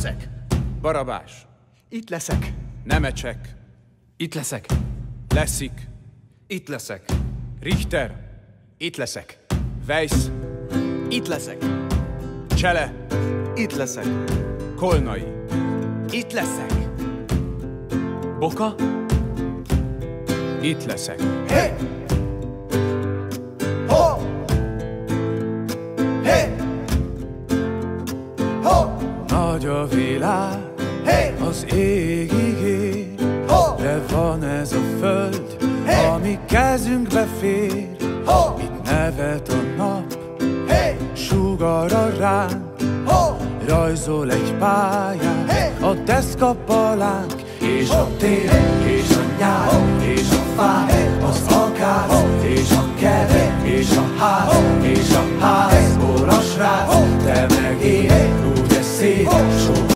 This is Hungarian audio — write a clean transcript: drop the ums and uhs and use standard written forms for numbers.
leszek. Barabás. Itt leszek. Nemecsek. Itt leszek. Leszik. Itt leszek. Richter. Itt leszek. Weiss. Itt leszek. Csele. Itt leszek. Kolnai. Itt leszek. Boka. Itt leszek. Hey! Ho! Hey! Ho! Nagy a világ, Hey! az égig ér, Ho! de van ez a föld, Hey! ami kezünkbe fér. Ho! Itt nevet a nap, Hey! sugara ránk, Ho! rajzol egy pályát, Hey! a deszkapalánk, és a tél, és a nyár, és a fák, az akár, és a kert, és a ház, és a ház, orras ráz, te meg én, úgy ez szép, sok